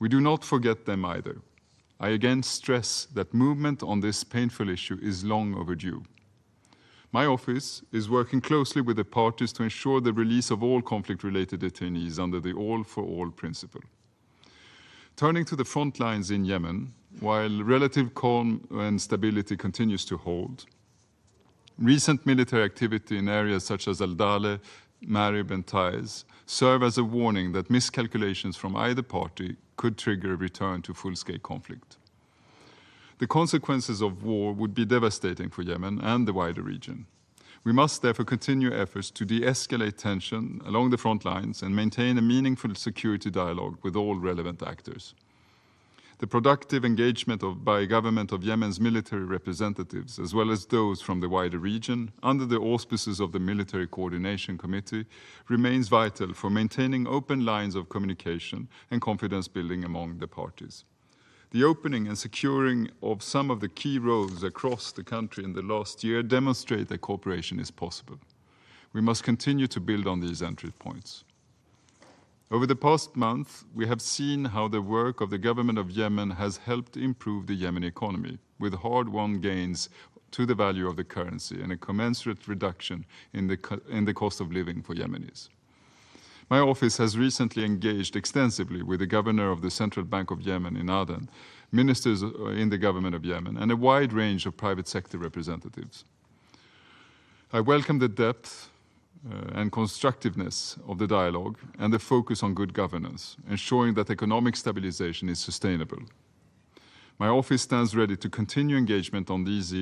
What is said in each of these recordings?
We do not forget them either. I again stress that movement on this painful issue is long overdue. My office is working closely with the parties to ensure the release of all conflict-related detainees under the all-for-all principle. Turning to the front lines in Yemen, while relative calm and stability continues to hold, recent military activity in areas such as Al-Dale, Marib and Taiz serve as a warning that miscalculations from either party could trigger a return to full-scale conflict. The consequences of war would be devastating for Yemen and the wider region. We must therefore continue efforts to de-escalate tension along the front lines and maintain a meaningful security dialogue with all relevant actors. The productive engagement by government of Yemen's military representatives, as well as those from the wider region, under the auspices of the Military Coordination Committee, remains vital for maintaining open lines of communication and confidence building among the parties. The opening and securing of some of the key roads across the country in the last year demonstrate that cooperation is possible. We must continue to build on these entry points. Over the past month, we have seen how the work of the government of Yemen has helped improve the Yemeni economy, with hard-won gains to the value of the currency and a commensurate reduction in the cost of living for Yemenis. My office has recently engaged extensively with the governor of the Central Bank of Yemen in Aden, ministers in the government of Yemen, and a wide range of private sector representatives. I welcome the depth and constructiveness of the dialogue and the focus on good governance, ensuring that economic stabilization is sustainable. My office stands ready to continue engagement on these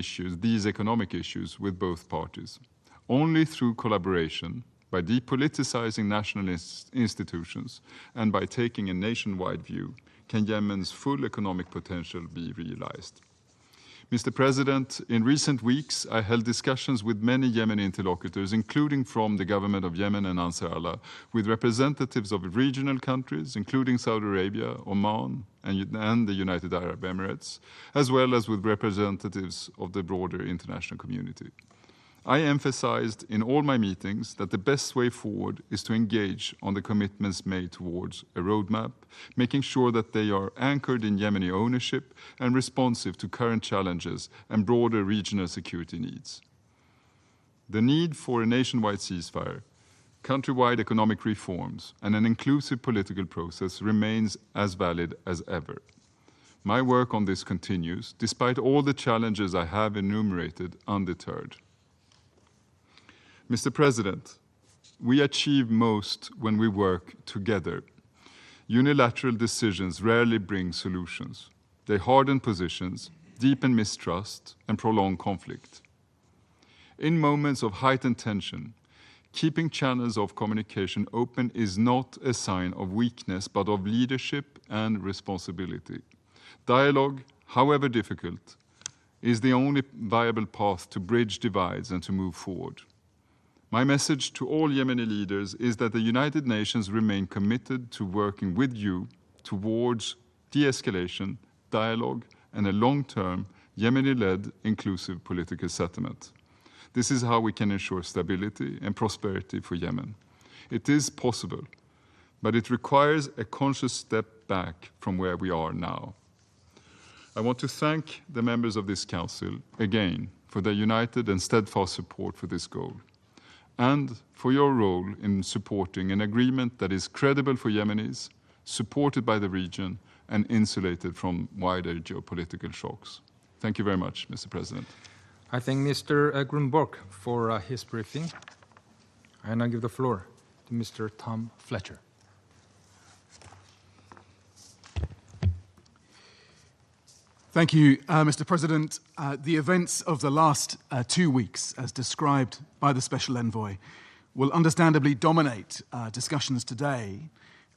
economic issues with both parties. Only through collaboration, by depoliticizing national institutions, and by taking a nationwide view, can Yemen's full economic potential be realized. Mr. President, in recent weeks, I held discussions with many Yemeni interlocutors, including from the government of Yemen and Ansar Allah, with representatives of regional countries, including Saudi Arabia, Oman, and the United Arab Emirates, as well as with representatives of the broader international community. I emphasized in all my meetings that the best way forward is to engage on the commitments made towards a roadmap, making sure that they are anchored in Yemeni ownership and responsive to current challenges and broader regional security needs. The need for a nationwide ceasefire, countrywide economic reforms, and an inclusive political process remains as valid as ever. My work on this continues, despite all the challenges I have enumerated, undeterred. Mr. President, we achieve most when we work together. Unilateral decisions rarely bring solutions. They harden positions, deepen mistrust, and prolong conflict. In moments of heightened tension, keeping channels of communication open is not a sign of weakness, but of leadership and responsibility. Dialogue, however difficult, is the only viable path to bridge divides and to move forward. My message to all Yemeni leaders is that the United Nations remain committed to working with you towards de-escalation, dialogue, and a long-term, Yemeni-led, inclusive political settlement. This is how we can ensure stability and prosperity for Yemen. It is possible, but it requires a conscious step back from where we are now. I want to thank the members of this Council again for their united and steadfast support for this goal, and for your role in supporting an agreement that is credible for Yemenis, supported by the region, and insulated from wider geopolitical shocks. Thank you very much, Mr. President. I thank Mr. Grunborg for his briefing, and I give the floor to Mr. Tom Fletcher. Thank you, Mr. President. The events of the last 2 weeks, as described by the Special Envoy, will understandably dominate discussions today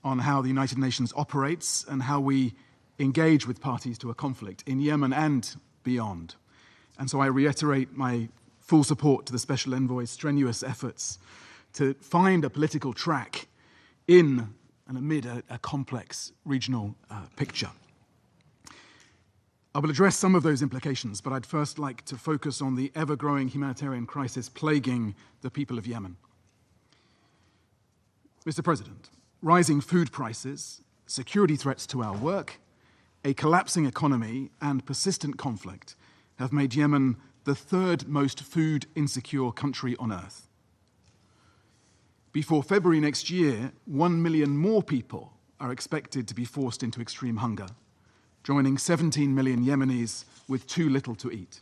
on how the United Nations operates and how we engage with parties to a conflict in Yemen and beyond. And so I reiterate my full support to the Special Envoy's strenuous efforts to find a political track in and amid a complex regional picture. I will address some of those implications, but I'd first like to focus on the ever-growing humanitarian crisis plaguing the people of Yemen. Mr. President, rising food prices, security threats to our work, a collapsing economy, and persistent conflict have made Yemen the third most food insecure country on earth. Before February next year, 1 million more people are expected to be forced into extreme hunger, joining 17 million Yemenis with too little to eat.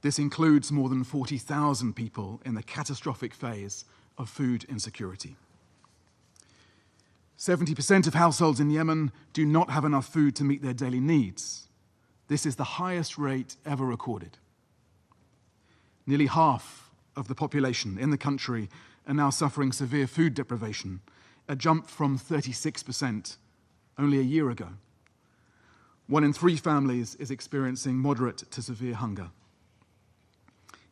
This includes more than 40,000 people in the catastrophic phase of food insecurity. 70% of households in Yemen do not have enough food to meet their daily needs. This is the highest rate ever recorded. Nearly half of the population in the country are now suffering severe food deprivation, a jump from 36% only a year ago. 1 in 3 families is experiencing moderate to severe hunger.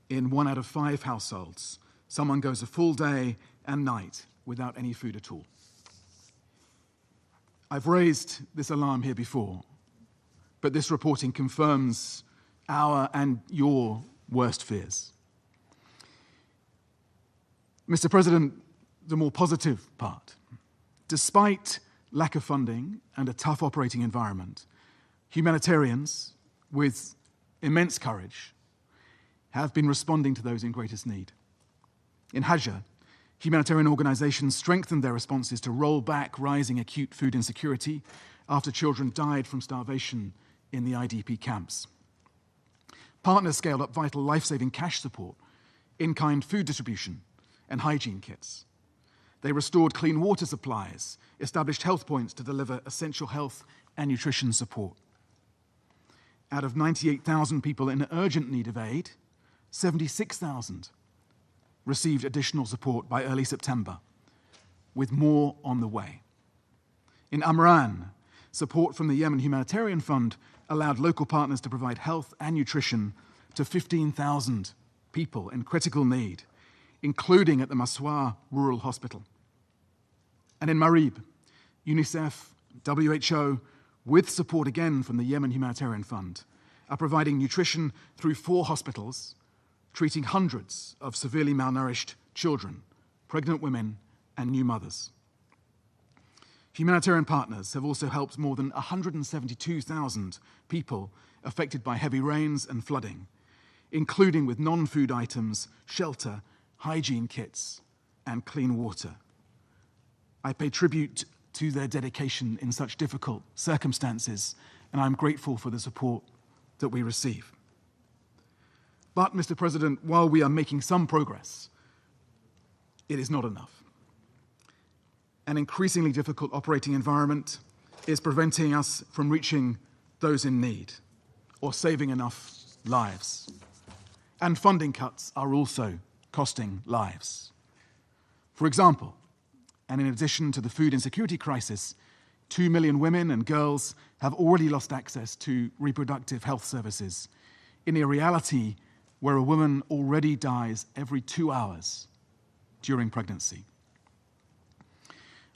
In 1 out of 5 households, someone goes a full day and night without any food at all. I've raised this alarm here before, but this reporting confirms our and your worst fears. Mr. President, the more positive part. Despite lack of funding and a tough operating environment, humanitarians with immense courage have been responding to those in greatest need. In Hajj, humanitarian organizations strengthened their responses to roll back rising acute food insecurity after children died from starvation in the IDP camps. Partners scaled up vital life-saving cash support, in-kind food distribution, and hygiene kits. They restored clean water supplies, established health points to deliver essential health and nutrition support. Out of 98,000 people in urgent need of aid, 76,000 received additional support by early September, with more on the way. In Amran, support from the Yemen Humanitarian Fund allowed local partners to provide health and nutrition to 15,000 people in critical need, including at the Maswa Rural Hospital. And in Marib, UNICEF, WHO, with support again from the Yemen Humanitarian Fund, are providing nutrition through 4 hospitals, treating hundreds of severely malnourished children, pregnant women, and new mothers. Humanitarian partners have also helped more than 172,000 people affected by heavy rains and flooding, including with non-food items, shelter, hygiene kits, and clean water. I pay tribute to their dedication in such difficult circumstances, and I'm grateful for the support that we receive. But, Mr. President, while we are making some progress, it is not enough. An increasingly difficult operating environment is preventing us from reaching those in need or saving enough lives. And funding cuts are also costing lives. For example, and in addition to the food insecurity crisis, 2 million women and girls have already lost access to reproductive health services in a reality where a woman already dies every 2 hours during pregnancy.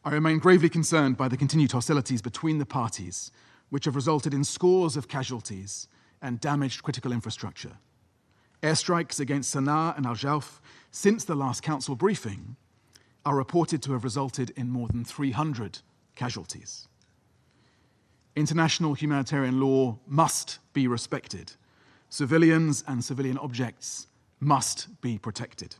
I remain gravely concerned by the continued hostilities between the parties, which have resulted in scores of casualties and damaged critical infrastructure. Airstrikes against Sana'a and Al-Jawf since the last council briefing are reported to have resulted in more than 300 casualties. International humanitarian law must be respected. Civilians and civilian objects must be protected.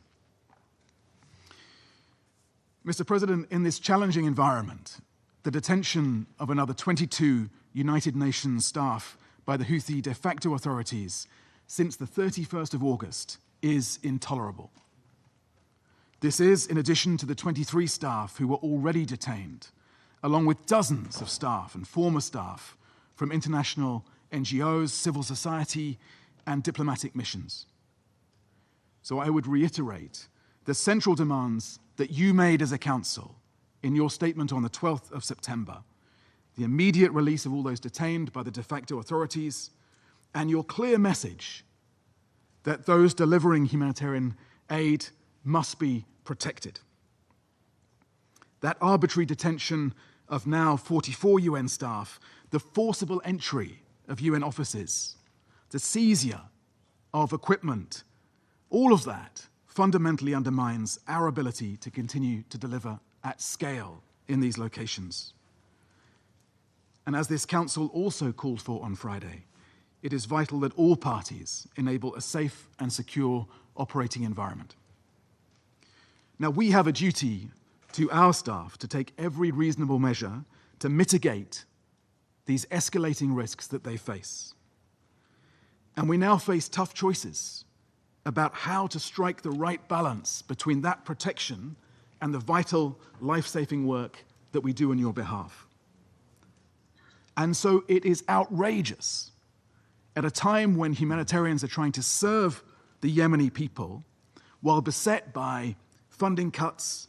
Mr. President, in this challenging environment, the detention of another 22 United Nations staff by the Houthi de facto authorities since the 31st of August is intolerable. This is in addition to the 23 staff who were already detained, along with dozens of staff and former staff from international NGOs, civil society, and diplomatic missions. So I would reiterate the central demands that you made as a council in your statement on the 12th of September, the immediate release of all those detained by the de facto authorities, and your clear message that those delivering humanitarian aid must be protected. That arbitrary detention of now 44 UN staff, the forcible entry of UN offices, the seizure of equipment, all of that fundamentally undermines our ability to continue to deliver at scale in these locations. And as this Council also called for on Friday, it is vital that all parties enable a safe and secure operating environment. Now, we have a duty to our staff to take every reasonable measure to mitigate these escalating risks that they face. And we now face tough choices about how to strike the right balance between that protection and the vital life-saving work that we do on your behalf. And so it is outrageous at a time when humanitarians are trying to serve the Yemeni people while beset by funding cuts,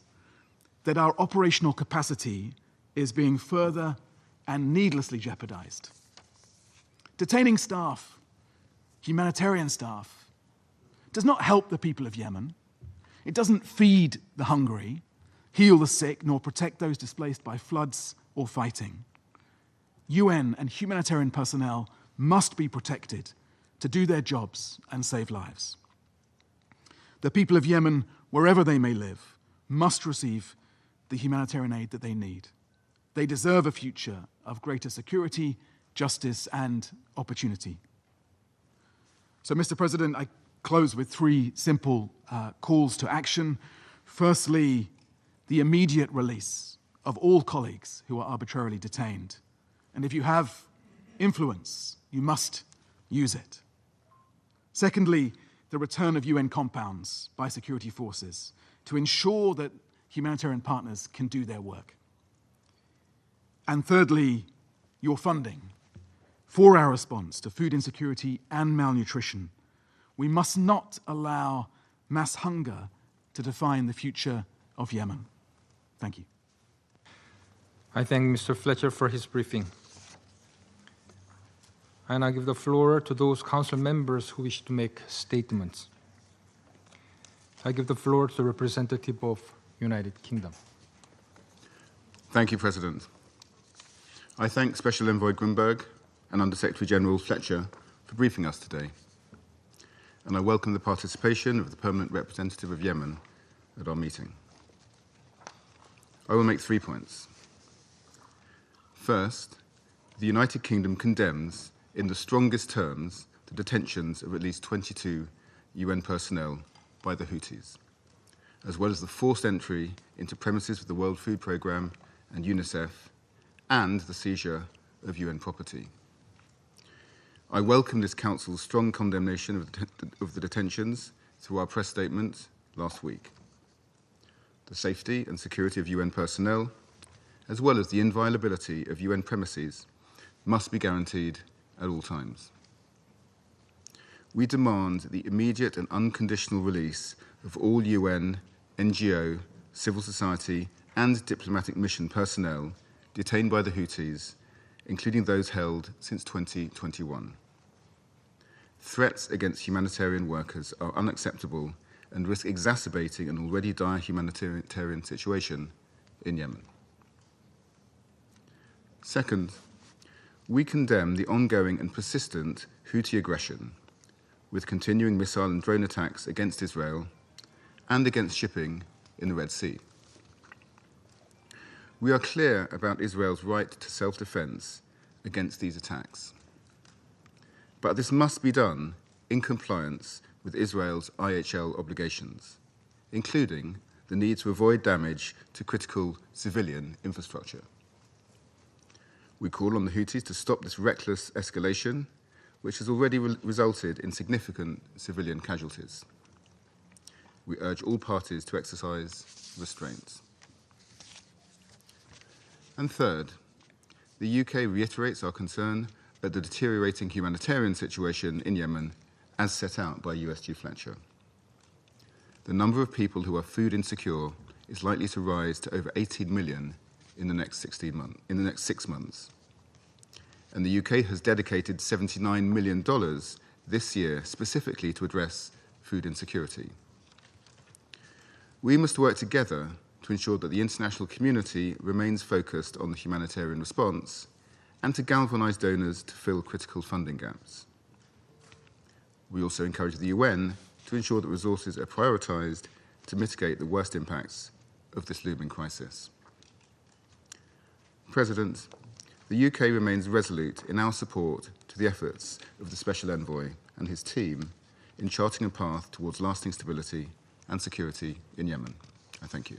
that our operational capacity is being further and needlessly jeopardized. Detaining staff, humanitarian staff, does not help the people of Yemen. It doesn't feed the hungry, heal the sick, nor protect those displaced by floods or fighting. UN and humanitarian personnel must be protected to do their jobs and save lives. The people of Yemen, wherever they may live, must receive the humanitarian aid that they need. They deserve a future of greater security, justice, and opportunity. So, Mr. President, I close with three simple calls to action. Firstly, the immediate release of all colleagues who are arbitrarily detained. And if you have influence, you must use it. Secondly, the return of UN compounds by security forces to ensure that humanitarian partners can do their work. And thirdly, your funding for our response to food insecurity and malnutrition. We must not allow mass hunger to define the future of Yemen. Thank you. I thank Mr. Fletcher for his briefing. And I give the floor to those council members who wish to make statements. I give the floor to the representative of United Kingdom. Thank you, President. I thank Special Envoy Grunberg and Under-Secretary General Fletcher for briefing us today. And I welcome the participation of the Permanent Representative of Yemen at our meeting. I will make 3 points. First, the United Kingdom condemns in the strongest terms the detentions of at least 22 UN personnel by the Houthis, as well as the forced entry into premises of the World Food Programme and UNICEF, and the seizure of UN property. I welcome this Council's strong condemnation of the detentions through our press statement last week. The safety and security of UN personnel, as well as the inviolability of UN premises, must be guaranteed at all times. We demand the immediate and unconditional release of all UN, NGO, civil society, and diplomatic mission personnel detained by the Houthis, including those held since 2021. Threats against humanitarian workers are unacceptable and risk exacerbating an already dire humanitarian situation in Yemen. Second, we condemn the ongoing and persistent Houthi aggression, with continuing missile and drone attacks against Israel and against shipping in the Red Sea. We are clear about Israel's right to self-defense against these attacks. But this must be done in compliance with Israel's IHL obligations, including the need to avoid damage to critical civilian infrastructure. We call on the Houthis to stop this reckless escalation, which has already resulted in significant civilian casualties. We urge all parties to exercise restraint. And third, the UK reiterates our concern at the deteriorating humanitarian situation in Yemen as set out by USG Fletcher. The number of people who are food insecure is likely to rise to over 18 million in the next 6 months. And the UK has dedicated $79 million this year specifically to address food insecurity. We must work together to ensure that the international community remains focused on the humanitarian response and to galvanise donors to fill critical funding gaps. We also encourage the UN to ensure that resources are prioritised to mitigate the worst impacts of this looming crisis. President, The UK remains resolute in our support to the efforts of the Special Envoy and his team in charting a path towards lasting stability and security in Yemen. I thank you.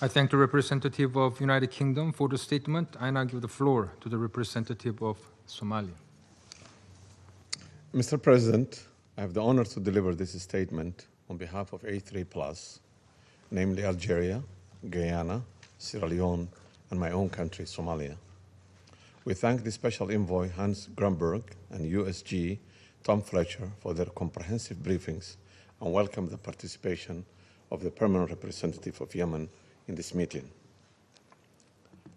I thank the representative of United Kingdom for the statement. I now give the floor to the representative of Somalia. Mr. President, I have the honor to deliver this statement on behalf of A3+, namely Algeria, Guyana, Sierra Leone, and my own country, Somalia. We thank the Special Envoy Hans Grunberg and USG Tom Fletcher for their comprehensive briefings and welcome the participation of the Permanent Representative of Yemen in this meeting.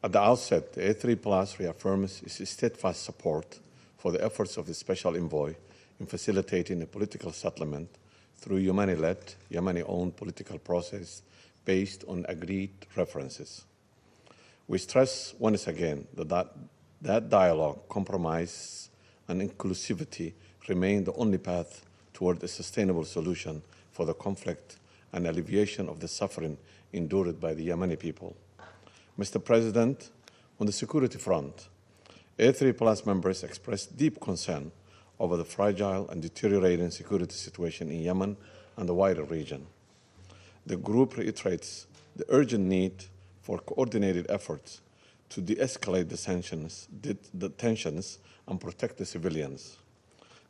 At the outset, the A3+ reaffirms its steadfast support for the efforts of the Special Envoy in facilitating a political settlement through Yemeni-led, Yemeni-owned political process based on agreed references. We stress once again that dialogue, compromise, and inclusivity remain the only path toward a sustainable solution for the conflict and alleviation of the suffering endured by the Yemeni people. Mr. President, on the security front, A3+ members expressed deep concern over the fragile and deteriorating security situation in Yemen and the wider region. The group reiterates the urgent need for coordinated efforts to de-escalate the tensions and protect the civilians.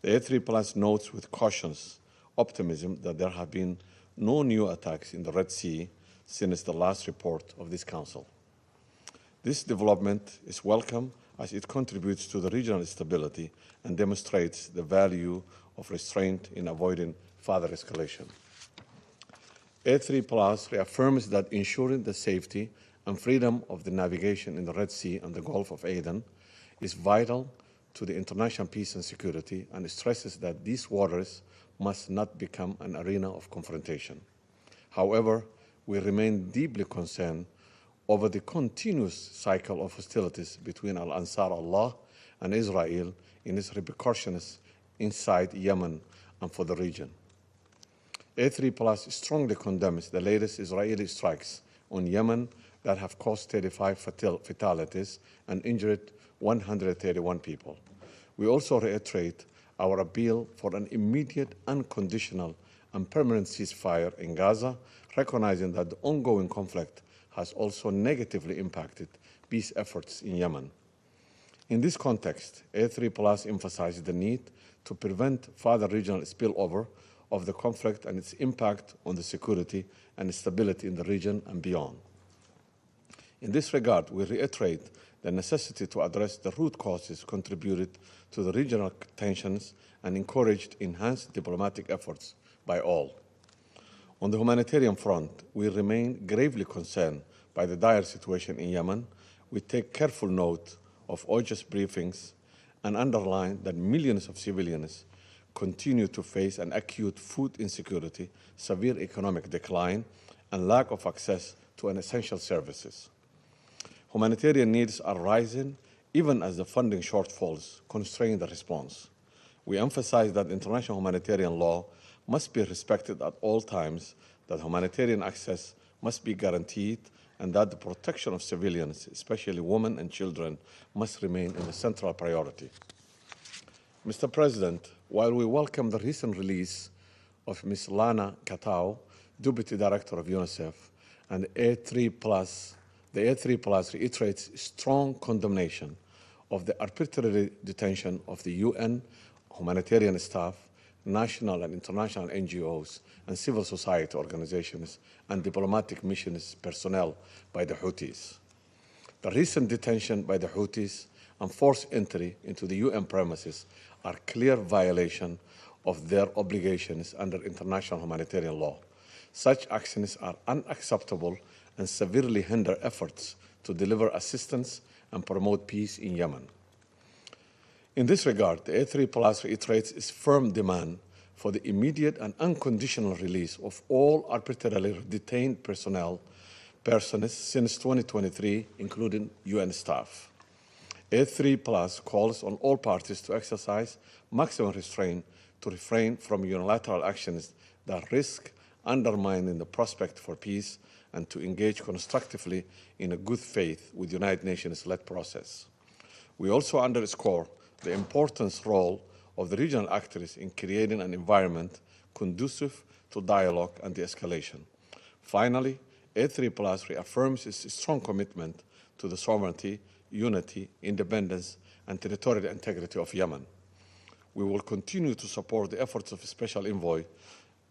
The A3+ notes with cautious optimism that there have been no new attacks in the Red Sea since the last report of this Council. This development is welcome as it contributes to the regional stability and demonstrates the value of restraint in avoiding further escalation. A3+ reaffirms that ensuring the safety and freedom of the navigation in the Red Sea and the Gulf of Aden is vital to the international peace and security, and stresses that these waters must not become an arena of confrontation. However, we remain deeply concerned over the continuous cycle of hostilities between Al-Ansar Allah and Israel in its repercussions inside Yemen and for the region. A3+ strongly condemns the latest Israeli strikes on Yemen that have caused 35 fatalities and injured 131 people. We also reiterate our appeal for an immediate, unconditional, and permanent ceasefire in Gaza, recognizing that the ongoing conflict has also negatively impacted peace efforts in Yemen. In this context, A3+ emphasizes the need to prevent further regional spillover of the conflict and its impact on the security and stability in the region and beyond. In this regard, we reiterate the necessity to address the root causes contributed to the regional tensions and encourage enhanced diplomatic efforts by all. On the humanitarian front, we remain gravely concerned by the dire situation in Yemen. We take careful note of OCHA's briefings and underline that millions of civilians continue to face an acute food insecurity, severe economic decline, and lack of access to essential services. Humanitarian needs are rising even as the funding shortfalls constrain the response. We emphasize that international humanitarian law must be respected at all times, that humanitarian access must be guaranteed, and that the protection of civilians, especially women and children, must remain a central priority. Mr. President, while we welcome the recent release of Ms. Lana Katau, Deputy Director of UNICEF, and the A3+ reiterates strong condemnation of the arbitrary detention of the UN, humanitarian staff, national and international NGOs, and civil society organizations, and diplomatic missions personnel by the Houthis. The recent detention by the Houthis and forced entry into the UN premises are clear violation of their obligations under international humanitarian law. Such actions are unacceptable and severely hinder efforts to deliver assistance and promote peace in Yemen. In this regard, the A3+ reiterates its firm demand for the immediate and unconditional release of all arbitrarily detained persons since 2023, including UN staff. A3+ calls on all parties to exercise maximum restraint to refrain from unilateral actions that risk undermining the prospect for peace, and to engage constructively in a good faith with the United Nations-led process. We also underscore the important role of the regional actors in creating an environment conducive to dialogue and de-escalation. Finally, A3+ reaffirms its strong commitment to the sovereignty, unity, independence, and territorial integrity of Yemen. We will continue to support the efforts of Special Envoy,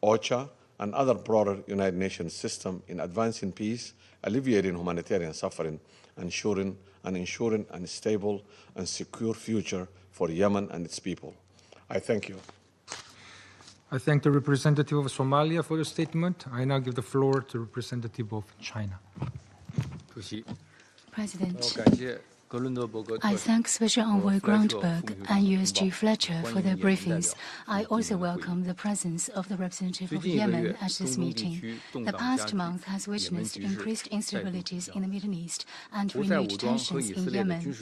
OCHA, and other broader United Nations system in advancing peace, alleviating humanitarian suffering, and ensuring a stable and secure future for Yemen and its people. I thank you. I thank the representative of Somalia for the statement. I now give the floor to the representative of China. President, I thank Special Envoy Grundberg and USG Fletcher for their briefings. I also welcome the presence of the representative of Yemen at this meeting. The past month has witnessed increased instabilities in the Middle East and renewed tensions in Yemen.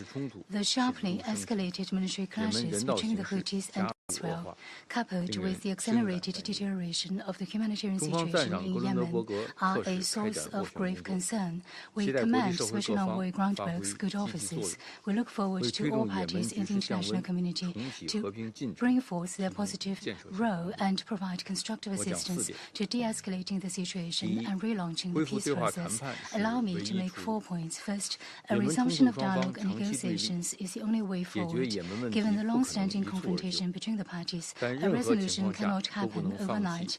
The sharply escalated military clashes between the Houthis and Israel, coupled with the accelerated deterioration of the humanitarian situation in Yemen, are a source of grave concern. We commend Special Envoy Grundberg's good offices. We look forward to all parties in the international community to bring forth their positive role and provide constructive assistance to de-escalating the situation and relaunching the peace process. Allow me to make 4 points. First, a resumption of dialogue and negotiations is the only way forward. Given the long-standing confrontation between the parties, a resolution cannot happen overnight.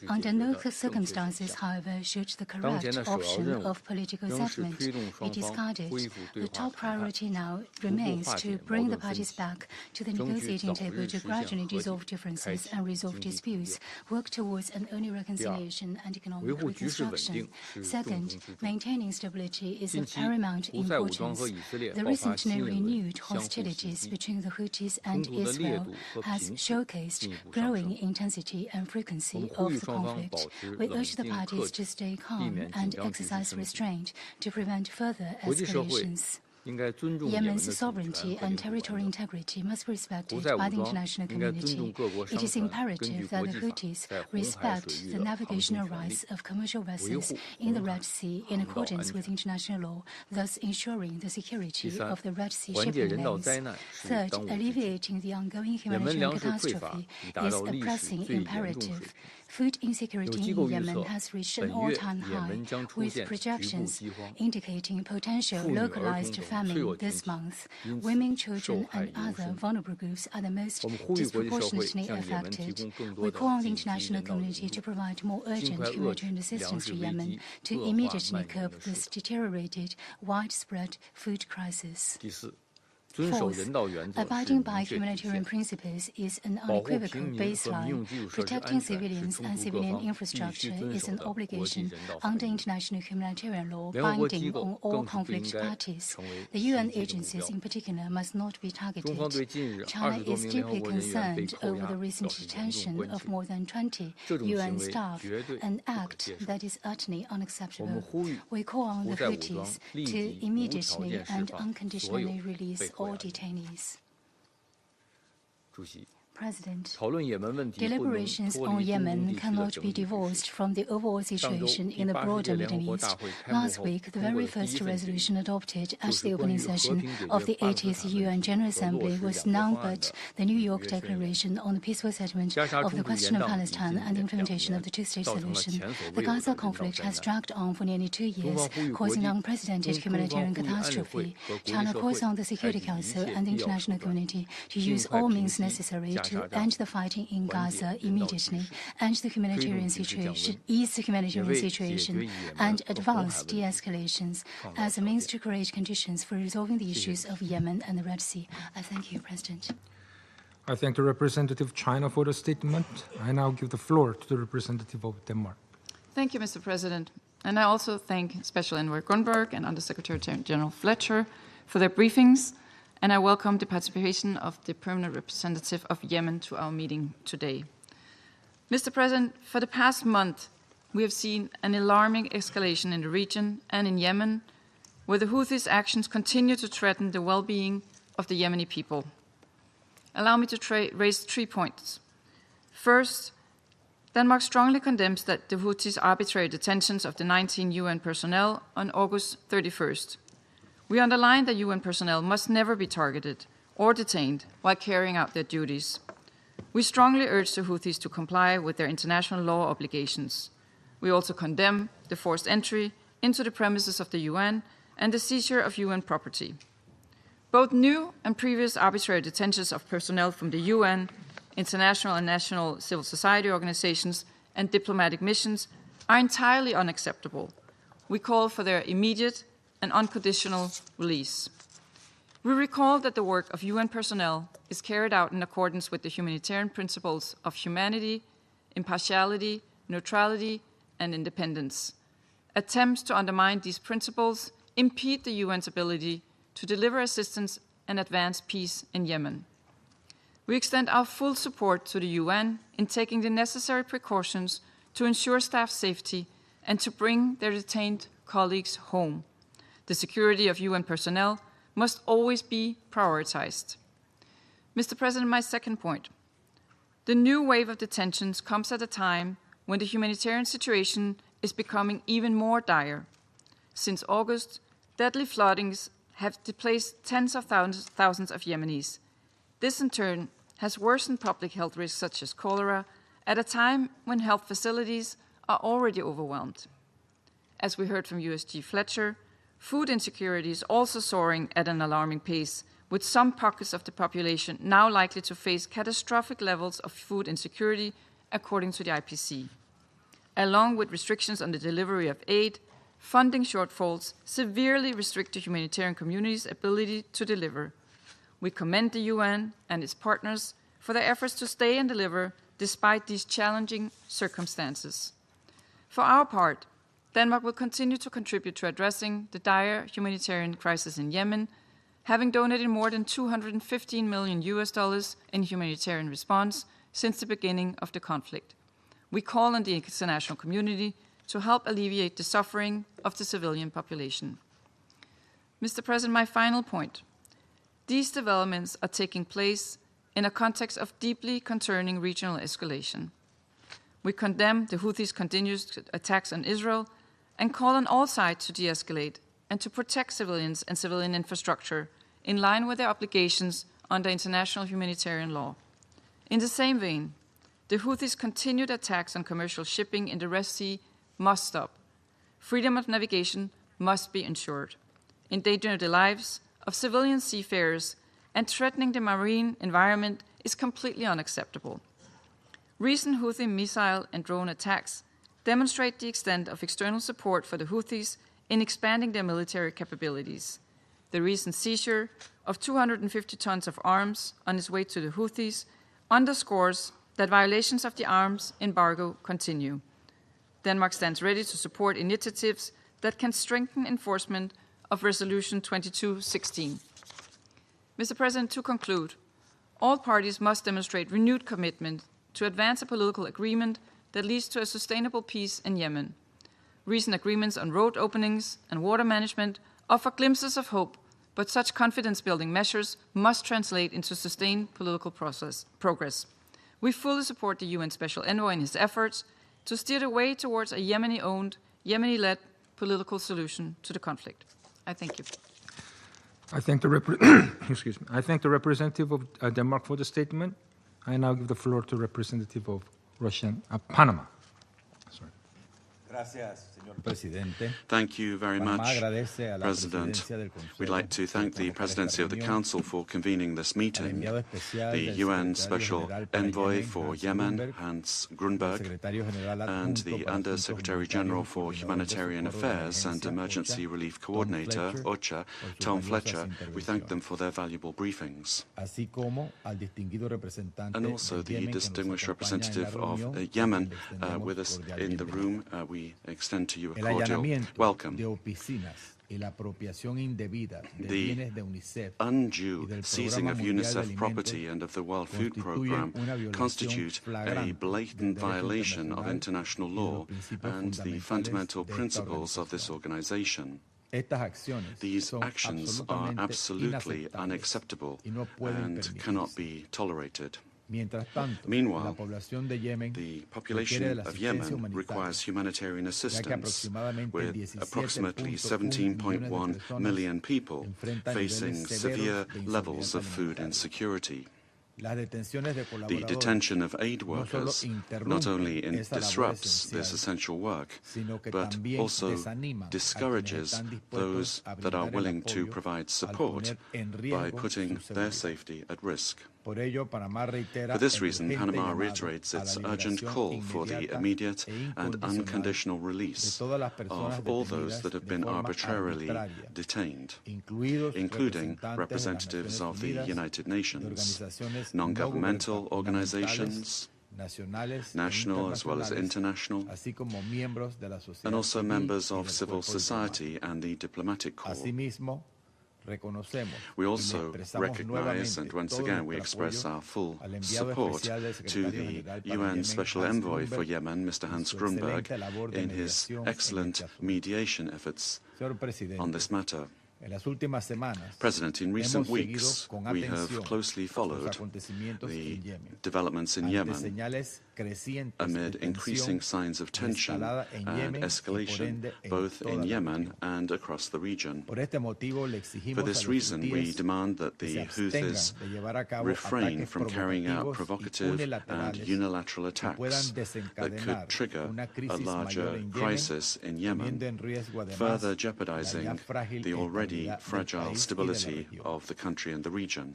Under no circumstances, however, should the correct option of political settlement be discarded. The top priority now remains to bring the parties back to the negotiating table to gradually dissolve differences and resolve disputes, work towards an early reconciliation and economic reconstruction. Second, maintaining stability is of paramount importance. The recently renewed hostilities between the Houthis and Israel has showcased growing intensity and frequency of the conflict. We urge the parties to stay calm and exercise restraint to prevent further escalations. Yemen's sovereignty and territorial integrity must be respected by the international community. It is imperative that the Houthis respect the navigational rights of commercial vessels in the Red Sea in accordance with international law, thus ensuring the security of the Red Sea shipping lanes. Third, alleviating the ongoing humanitarian catastrophe is a pressing imperative. Food insecurity in Yemen has reached an all-time high, with projections indicating potential localized famine this month. Women, children, and other vulnerable groups are the most disproportionately affected. We call on the international community to provide more urgent humanitarian assistance to Yemen to immediately curb this deteriorated, widespread food crisis. Fourth, abiding by humanitarian principles is an unequivocal baseline. Protecting civilians and civilian infrastructure is an obligation under international humanitarian law binding on all conflict parties. The UN agencies in particular must not be targeted. China is deeply concerned over the recent detention of more than 20 UN staff, an act that is utterly unacceptable. We call on the Houthis to immediately and unconditionally release all detainees. President, deliberations on Yemen cannot be divorced from the overall situation in the broader Middle East. Last week, the very first resolution adopted at the opening session of the 80th UN General Assembly was none but the New York Declaration on the peaceful settlement of the question of Palestine and the implementation of the two-state solution. The Gaza conflict has dragged on for nearly 2 years, causing an unprecedented humanitarian catastrophe. China calls on the Security Council and the international community to use all means necessary to end the fighting in Gaza immediately, ease the humanitarian situation, and advance de-escalations as a means to create conditions for resolving the issues of Yemen and the Red Sea. I thank you, President. I thank the representative of China for the statement. I now give the floor to the representative of Denmark. Thank you, Mr. President. And I also thank Special Envoy Grundberg and Undersecretary General Fletcher for their briefings. And I welcome the participation of the permanent representative of Yemen to our meeting today. Mr. President, for the past month, we have seen an alarming escalation in the region and in Yemen, where the Houthis' actions continue to threaten the well-being of the Yemeni people. Allow me to raise 3 points. First, Denmark strongly condemns that the Houthis' arbitrary detentions of the 19 UN personnel on August 31st. We underline that UN personnel must never be targeted or detained while carrying out their duties. We strongly urge the Houthis to comply with their international law obligations. We also condemn the forced entry into the premises of the UN and the seizure of UN property. Both new and previous arbitrary detentions of personnel from the UN, international and national civil society organizations, and diplomatic missions are entirely unacceptable. We call for their immediate and unconditional release. We recall that the work of UN personnel is carried out in accordance with the humanitarian principles of humanity, impartiality, neutrality, and independence. Attempts to undermine these principles impede the UN's ability to deliver assistance and advance peace in Yemen. We extend our full support to the UN in taking the necessary precautions to ensure staff safety and to bring their detained colleagues home. The security of UN personnel must always be prioritized. Mr. President, my second point. The new wave of detentions comes at a time when the humanitarian situation is becoming even more dire. Since August, deadly floodings have displaced tens of thousands of Yemenis. This in turn has worsened public health risks such as cholera at a time when health facilities are already overwhelmed. As we heard from USG Fletcher, food insecurity is also soaring at an alarming pace, with some pockets of the population now likely to face catastrophic levels of food insecurity, according to the IPC. Along with restrictions on the delivery of aid, funding shortfalls severely restrict the humanitarian community's ability to deliver. We commend the UN and its partners for their efforts to stay and deliver despite these challenging circumstances. For our part, Denmark will continue to contribute to addressing the dire humanitarian crisis in Yemen, having donated more than $215 million in humanitarian response since the beginning of the conflict. We call on the international community to help alleviate the suffering of the civilian population. Mr. President, my final point. These developments are taking place in a context of deeply concerning regional escalation. We condemn the Houthis' continuous attacks on Israel and call on all sides to de-escalate and to protect civilians and civilian infrastructure in line with their obligations under international humanitarian law. In the same vein, the Houthis' continued attacks on commercial shipping in the Red Sea must stop. Freedom of navigation must be ensured. Endangering the lives of civilian seafarers and threatening the marine environment is completely unacceptable. Recent Houthi missile and drone attacks demonstrate the extent of external support for the Houthis in expanding their military capabilities. The recent seizure of 250 tons of arms on its way to the Houthis underscores that violations of the arms embargo continue. Denmark stands ready to support initiatives that can strengthen enforcement of Resolution 2216. Mr. President, to conclude, all parties must demonstrate renewed commitment to advance a political agreement that leads to a sustainable peace in Yemen. Recent agreements on road openings and water management offer glimpses of hope, but such confidence-building measures must translate into sustained political progress. We fully support the UN Special Envoy in his efforts to steer the way towards a Yemeni-owned, Yemeni-led political solution to the conflict. I thank you. I thank the representative of Denmark for the statement. I now give the floor to representative of Panama. Sorry. Thank you very much, President. We'd like to thank the Presidency of the Council for convening this meeting. The UN Special Envoy for Yemen, Hans Grunberg, and the Under-Secretary General for Humanitarian Affairs and Emergency Relief Coordinator, OCHA, Tom Fletcher, we thank them for their valuable briefings. And also the distinguished representative of Yemen with us in the room. We extend to you a cordial welcome. The undue seizing of UNICEF property and of the World Food Programme constitute a blatant violation of international law and the fundamental principles of this organization. These actions are absolutely unacceptable and cannot be tolerated. Meanwhile, the population of Yemen requires humanitarian assistance, with approximately 17.1 million people facing severe levels of food insecurity. The detention of aid workers not only disrupts this essential work, but also discourages those that are willing to provide support by putting their safety at risk. For this reason, Panama reiterates its urgent call for the immediate and unconditional release of all those that have been arbitrarily detained, including representatives of the United Nations, non-governmental organizations, national as well as international, and also members of civil society and the diplomatic corps. We also recognize, and once again we express our full support to the UN Special Envoy for Yemen, Mr. Hans Grunberg, in his excellent mediation efforts on this matter. President, in recent weeks, we have closely followed the developments in Yemen amid increasing signs of tension and escalation, both in Yemen and across the region. For this reason, we demand that the Houthis refrain from carrying out provocative and unilateral attacks that could trigger a larger crisis in Yemen, further jeopardizing the already fragile stability of the country and the region.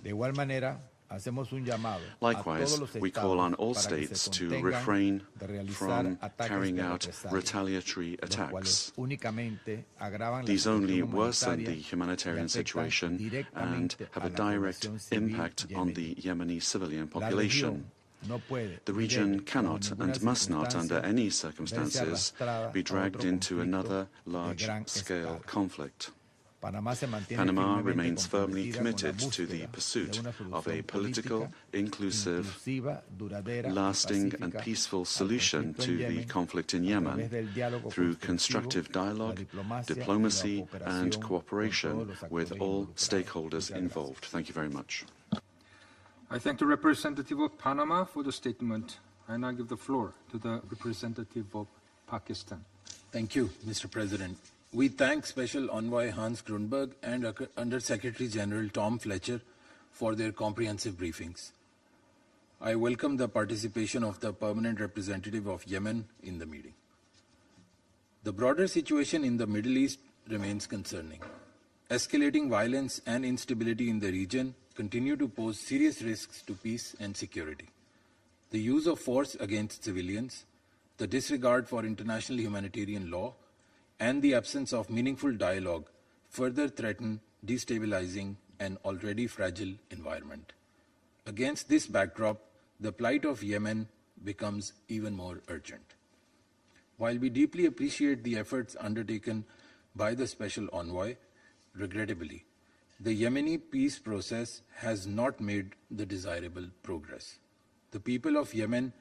Likewise, we call on all states to refrain from carrying out retaliatory attacks. These only worsen the humanitarian situation and have a direct impact on the Yemeni civilian population. The region cannot and must not, under any circumstances, be dragged into another large-scale conflict. Panama remains firmly committed to the pursuit of a political, inclusive, lasting and peaceful solution to the conflict in Yemen through constructive dialogue, diplomacy and cooperation with all stakeholders involved. Thank you very much. I thank the representative of Panama for the statement. I now give the floor to the representative of Pakistan. Thank you, Mr. President. We thank Special Envoy Hans Grunberg and Under-Secretary General Tom Fletcher for their comprehensive briefings. I welcome the participation of the permanent representative of Yemen in the meeting. The broader situation in the Middle East remains concerning. Escalating violence and instability in the region continue to pose serious risks to peace and security. The use of force against civilians, the disregard for international humanitarian law, and the absence of meaningful dialogue further threaten destabilizing an already fragile environment. Against this backdrop, the plight of Yemen becomes even more urgent. While we deeply appreciate the efforts undertaken by the Special Envoy, regrettably, the Yemeni peace process has not made the desirable progress. The people of Yemen